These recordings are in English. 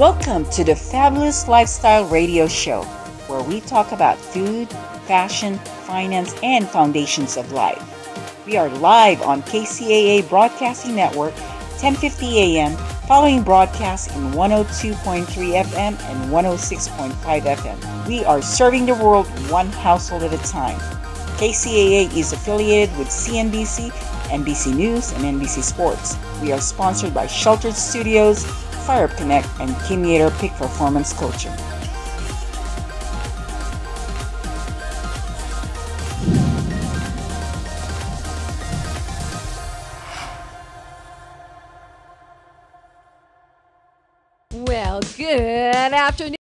Welcome to the Fabulous Lifestyle Radio Show, where we talk about food, fashion, finance, and foundations of life. We are live on KCAA Broadcasting Network, 10:50 a.m., following broadcasts in 102.3 FM and 106.5 FM. We are serving the world one household at a time. KCAA is affiliated with CNBC, NBC News, and NBC Sports. We are sponsored by Sheltered Studios, Fire Up Connect, and Kimiator Peak Performance Coaching. Well, good afternoon.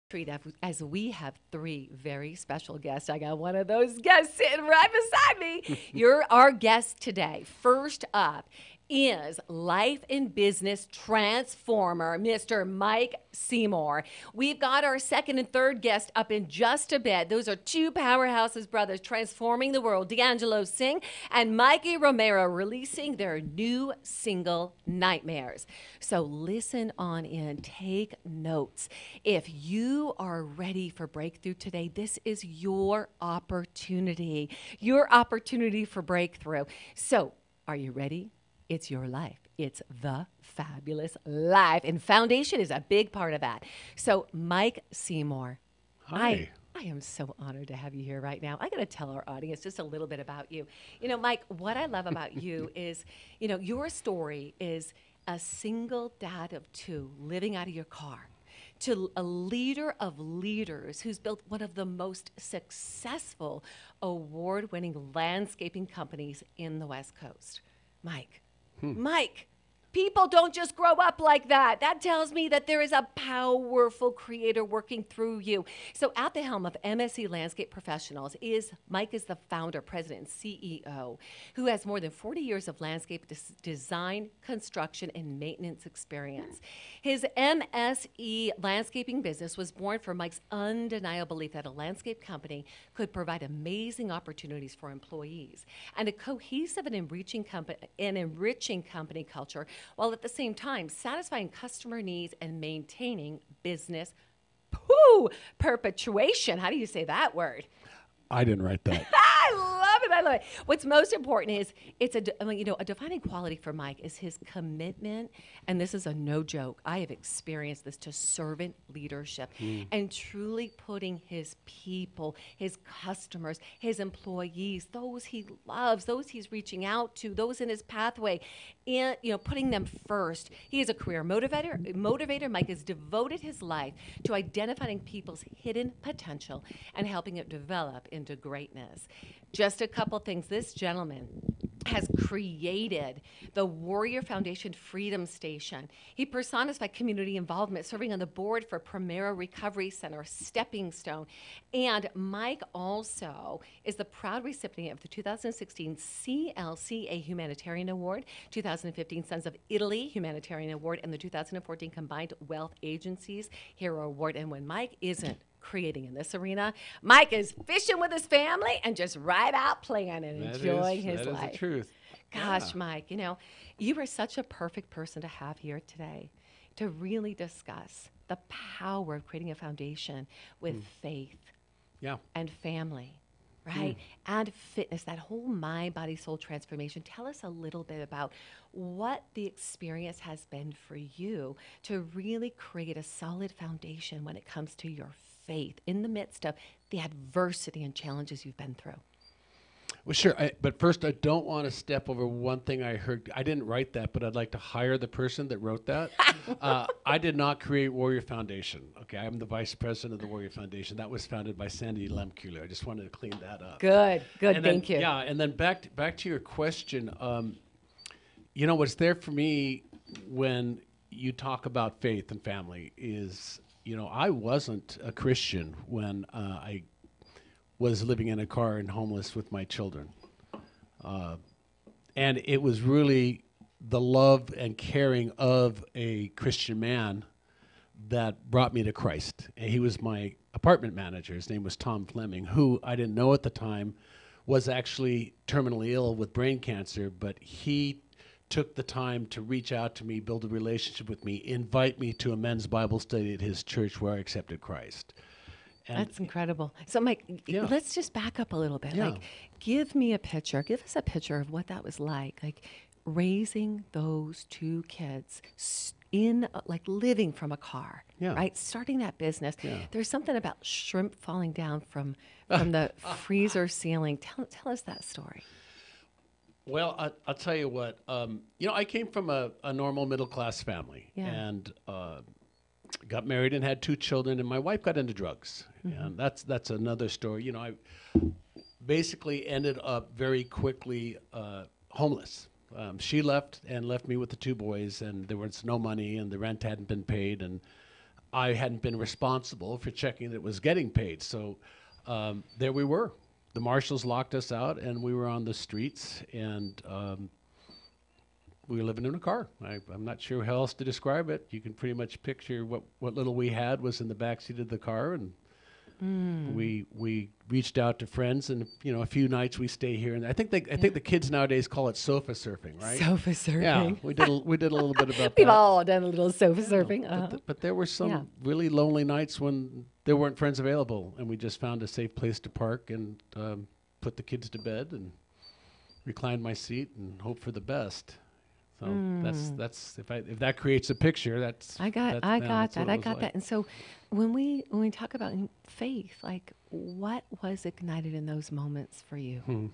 Treat as we have three very special guests. I got one of those guests sitting right beside me. You're our guest today. First up is life and business transformer, Mr. Mike Seymour. We've got our second and third guest up in just a bit. Those are two powerhouses brothers transforming the world, D'Angelo Singh and Mikey Romero, releasing their new single, Nightmares. So listen on in, take notes. If you are ready for breakthrough today, this is your opportunity for breakthrough. So are you ready? It's your life. It's the fabulous life. And foundation is a big part of that. So Mike Seymour. Hi. I am so honored to have you here right now. I got to tell our audience just a little bit about you. You know, Mike, what I love about you is, you know, your story is a single dad of two living out of your car to a leader of leaders who's built one of the most successful award-winning landscaping companies in the West Coast. Mike, people don't just grow up like that. That tells me that there is a powerful creator working through you. So at the helm of MSC Landscape Professionals Mike is the founder, president, and CEO, who has more than 40 years of landscape design, construction, and maintenance experience. His MSE landscaping business was born from Mike's undeniable belief that a landscape company could provide amazing opportunities for employees and a cohesive and enriching company culture, while at the same time satisfying customer needs and maintaining business perpetuation. How do you say that word? I didn't write that. I love it. I love it. What's most important is a defining quality for Mike is his commitment, and this is a no joke. I have experienced this, to servant leadership and truly putting his people, his customers, his employees, those he loves, those he's reaching out to, those in his pathway, and putting them first. He is a career motivator. Mike has devoted his life to identifying people's hidden potential and helping it develop into greatness. Just a couple things. This gentleman has created the Warrior Foundation Freedom Station. He personified community involvement, serving on the board for Primero Recovery Center, Stepping Stone. And Mike also is the proud recipient of the 2016 CLCA Humanitarian Award, 2015 Sons of Italy Humanitarian Award, and the 2014 Combined Wealth Agencies Hero Award. And when Mike isn't creating in this arena, Mike is fishing with his family and just right out playing and enjoying his life. That is the truth. Gosh, yeah. Mike, you are such a perfect person to have here today to really discuss the power of creating a foundation with faith and family, right? And fitness, that whole mind, body, soul transformation. Tell us a little bit about what the experience has been for you to really create a solid foundation when it comes to your faith in the midst of the adversity and challenges you've been through. Well, sure. But first, I don't want to step over one thing I heard. I didn't write that, but I'd like to hire the person that wrote that. I did not create Warrior Foundation. Okay, I'm the vice president of the Warrior Foundation. That was founded by Sandy Lemkuhler. I just wanted to clean that up. Good. And Thank you. Yeah, and then back to your question. You know, what's there for me when you talk about faith and family is, you know, I wasn't a Christian when I was living in a car and homeless with my children. And it was really the love and caring of a Christian man that brought me to Christ. And he was my apartment manager. His name was Tom Fleming, who I didn't know at the time was actually terminally ill with brain cancer, but he took the time to reach out to me, build a relationship with me, invite me to a men's Bible study at his church where I accepted Christ. And That's incredible. So, Mike, Yeah. let's just back up a little bit. Yeah. Like, give me a picture. Give us a picture of what that was like raising those two kids in, like, living from a car, Yeah. right? Starting that business. Yeah. There's something about shrimp falling down from the freezer ceiling. Tell us that story. Well, I'll tell you what. You know, I came from a normal middle-class family, Yeah. and got married and had two children, and my wife got into drugs, and that's another story. You know, I basically ended up very quickly homeless. She left me with the two boys, and there was no money, and the rent hadn't been paid, and I hadn't been responsible for checking that it was getting paid. So there we were. The marshals locked us out, and we were on the streets, and we were living in a car. I'm not sure how else to describe it. You can pretty much picture what little we had was in the backseat of the car, and we reached out to friends, and you know, a few nights we stay here. And I think the kids nowadays call it sofa surfing, right? Sofa surfing. Yeah, we did a little bit about We've that. all done a little sofa surfing. But there were some Yeah. really lonely nights when there weren't friends available, and we just found a safe place to park and put the kids to bed and reclined my seat and hope for the best. So that's if that creates a picture, that's I got that's what it was like. that. And so when we talk about faith, like what was ignited in those moments for you?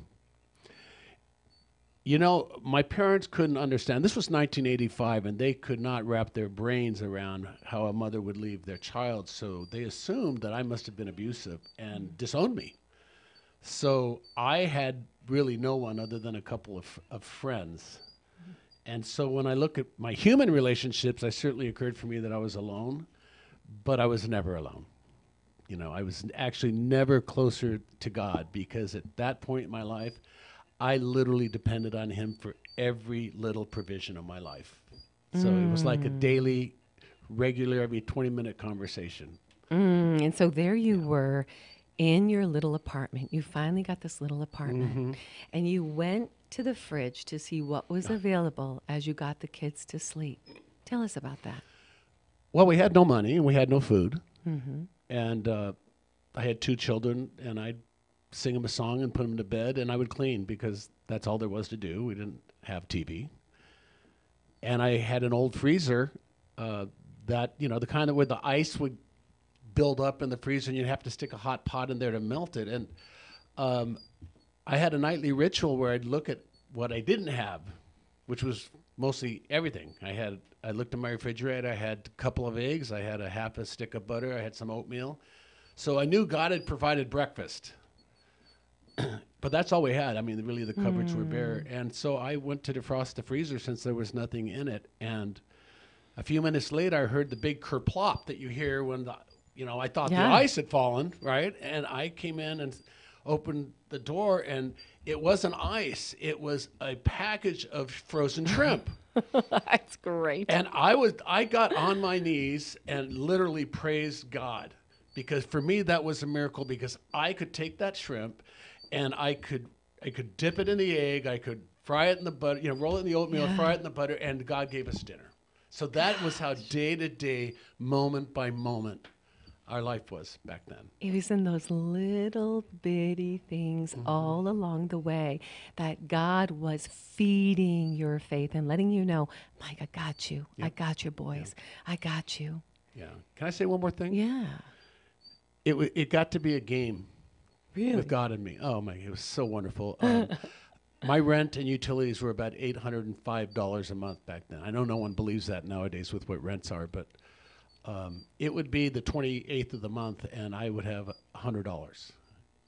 You know, my parents couldn't understand. This was 1985, and they could not wrap their brains around how a mother would leave their child. So they assumed that I must have been abusive and disowned me. So I had really no one other than a couple of friends. And so when I look at my human relationships, it certainly occurred for me that I was alone, but I was never alone. You know, I was actually never closer to God, because at that point in my life, I literally depended on him for every little provision of my life. So it was like a daily, regular, every 20-minute conversation. And so there you were in your little apartment. You finally got this little apartment, and you went to the fridge to see what was available as you got the kids to sleep. Tell us about that. Well, we had no money and we had no food. And I had two children, and I'd sing them a song and put them to bed, and I would clean because that's all there was to do. We didn't have TV. And I had an old freezer that, you know, the kind of where the ice would build up in the freezer and you'd have to stick a hot pot in there to melt it. And I had a nightly ritual where I'd look at what I didn't have, which was mostly everything. I looked in my refrigerator. I had a couple of eggs. I had a half a stick of butter. I had some oatmeal. So I knew God had provided breakfast. But that's all we had. I mean, really, the cupboards were bare. And so I went to defrost the freezer since there was nothing in it. And a few minutes later, I heard the big kerplop that you hear when I thought the ice had fallen, right? And I came in and opened the door, and it wasn't ice. It was a package of frozen shrimp. That's great. And I got on my knees and literally praised God, because for me that was a miracle, because I could take that shrimp and I could dip it in the egg, I could fry it in the butter, roll it in the oatmeal, fry it in the butter, and God gave us dinner. So that was how day to day, moment by moment, our life was back then. It was in those little bitty things all along the way that God was feeding your faith and letting you know, Mike, I got you. I got you, boys. I got you. Yeah. Can I say one more thing? Yeah. It got to be a game Really? with God and me. Oh my, it was so wonderful. My rent and utilities were about $805 a month back then. I know no one believes that nowadays with what rents are, but it would be the 28th of the month, and I would have $100.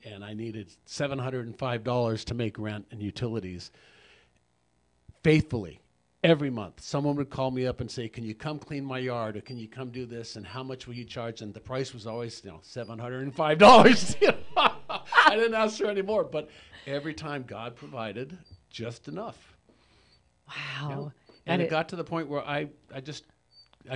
And I needed $705 to make rent and utilities faithfully. every month, someone would call me up and say, "Can you come clean my yard? Or can you come do this? And how much will you charge?" And the price was always, $705. I didn't ask for any more, but every time God provided just enough. Wow. And it got to the point where I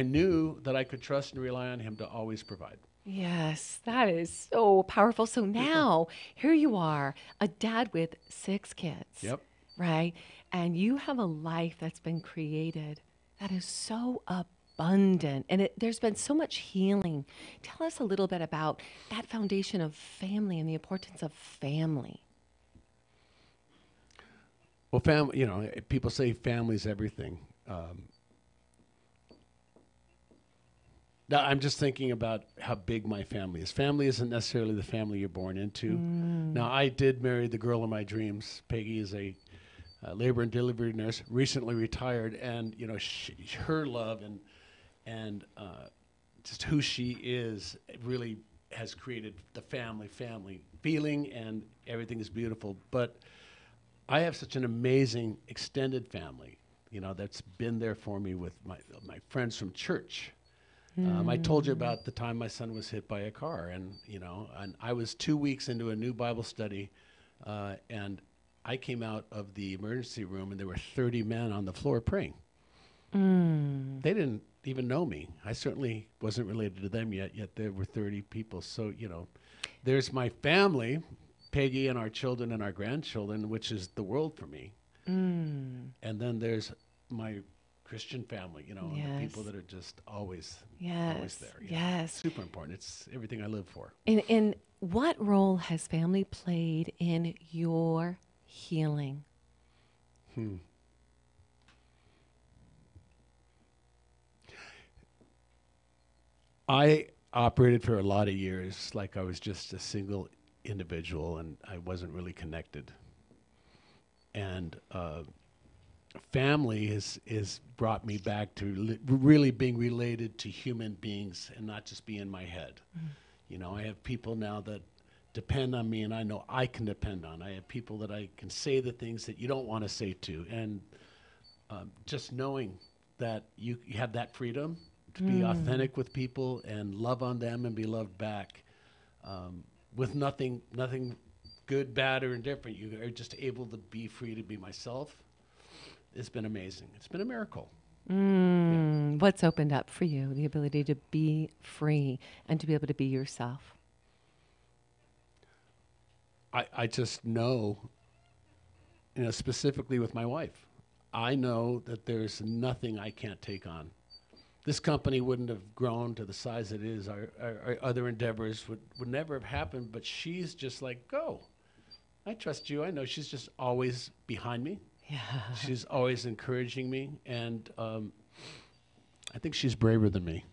knew that I could trust and rely on Him to always provide. Yes, that is so powerful. So now, here you are, a dad with 6 kids. Yep. Right? And you have a life that's been created that is so abundant. And there's been so much healing. Tell us a little bit about that foundation of family and the importance of family. Well, people say family's everything. Now, I'm just thinking about how big my family is. Family isn't necessarily the family you're born into. Now, I did marry the girl of my dreams. Peggy is a labor and delivery nurse, recently retired, and her love and just who she is really has created the family feeling, and everything is beautiful. But I have such an amazing extended family, that's been there for me with my friends from church. I told you about the time my son was hit by a car, and I was 2 weeks into a new Bible study, and I came out of the emergency room, and there were 30 men on the floor praying. They didn't even know me. I certainly wasn't related to them yet there were 30 people. So, there's my family, Peggy and our children and our grandchildren, which is the world for me. And then there's my Christian family, and the people that are just always there. Yes. Super important. It's everything I live for. And what role has family played in your healing? I operated for a lot of years like I was just a single individual, and I wasn't really connected. And family is brought me back to really being related to human beings and not just be in my head. I have people now that depend on me, and I know I can depend on. I have people that I can say the things that you don't want to say to, and just knowing that you have that freedom to be authentic with people and love on them and be loved back, with nothing good, bad, or indifferent. You are just able to be free to be myself. It's been amazing. It's been a miracle. What's opened up for you? The ability to be free and to be able to be yourself. I just know, specifically with my wife, I know that there's nothing I can't take on. This company wouldn't have grown to the size it is. Our other endeavors would never have happened, but she's just like, go. I trust you. I know she's just always behind me. Yeah. She's always encouraging me, and I think she's braver than me.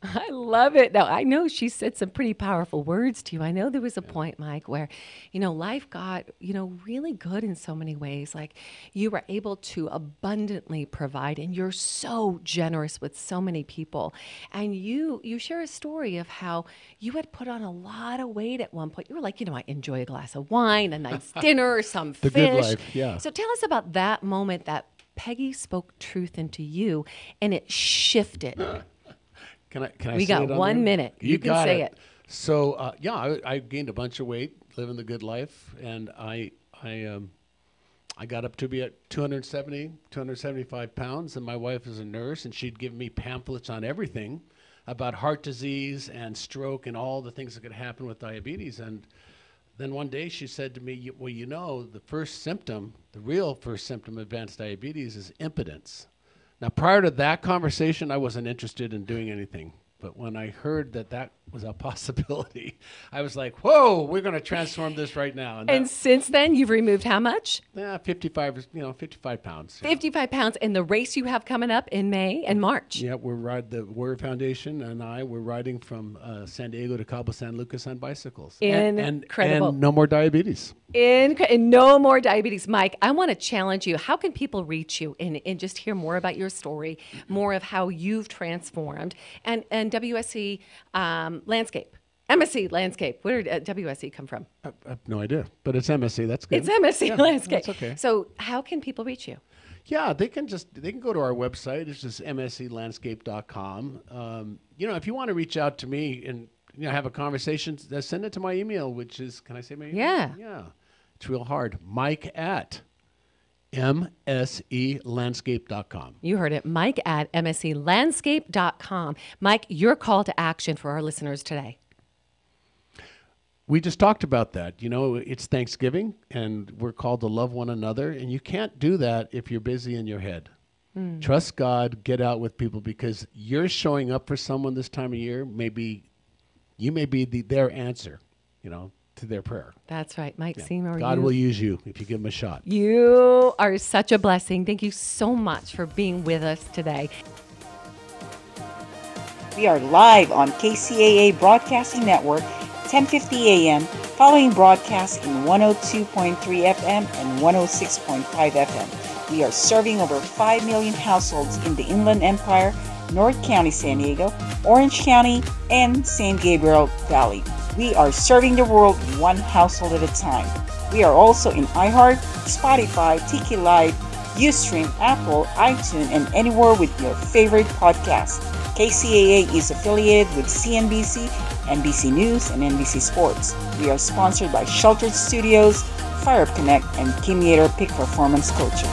I love it. Now, I know she said some pretty powerful words to you. I know there was a point, Mike, where, life got, really good in so many ways. Like, you were able to abundantly provide, and you're so generous with so many people. And you share a story of how you had put on a lot of weight at one point. You were like, I enjoy a glass of wine, a nice dinner, some The fish. good life, yeah. So tell us about that moment that Peggy spoke truth into you, and it shifted. Can I We say got it on 1 there? minute. You can got say it. So I gained a bunch of weight, living the good life, and I got up to be at 275 pounds, and my wife is a nurse, and she'd give me pamphlets on everything about heart disease and stroke and all the things that could happen with diabetes. And then one day she said to me, well, the real first symptom of advanced diabetes is impotence. Now, prior to that conversation, I wasn't interested in doing anything. But when I heard that was a possibility, I was like, whoa, we're going to transform this right now. And since then, you've removed how much? 55 pounds. 55 pounds. And the race you have coming up in May and March. Yeah, the Warrior Foundation and we're riding from San Diego to Cabo San Lucas on bicycles. Incredible. And no more diabetes. And no more diabetes. Mike, I want to challenge you. How can people reach you and just hear more about your story, more of how you've transformed, and WSC Landscape? MSC Landscape. Where did WSC come from? I have no idea, but it's MSC. That's good. It's MSC Yeah, Landscape. That's okay. So how can people reach you? Yeah, they can go to our website. It's just msclandscape.com. If you want to reach out to me and have a conversation, send it to my email, which is, can I say my email? Yeah. Yeah. It's real hard. Mike at msclandscape.com. You heard it. Mike at msclandscape.com. Mike, your call to action for our listeners today. We just talked about that. It's Thanksgiving, and we're called to love one another, and you can't do that if you're busy in your head. Trust God, get out with people, because you're showing up for someone this time of year. You may be their answer, to their prayer. That's right. Mike Seymour. God will use you if you give him a shot. You are such a blessing. Thank you so much for being with us today. We are live on KCAA Broadcasting Network, 10:50 a.m., following broadcasts in 102.3 FM and 106.5 FM. We are serving over 5 million households in the Inland Empire, North County, San Diego, Orange County, and San Gabriel Valley. We are serving the world one household at a time. We are also in iHeart, Spotify, Tiki Live, Ustream, Apple, iTunes, and anywhere with your favorite podcast. KCAA is affiliated with CNBC, NBC News, and NBC Sports. We are sponsored by Sheltered Studios, Fire Up Connect, and Kim Yater Peak Performance Coaching.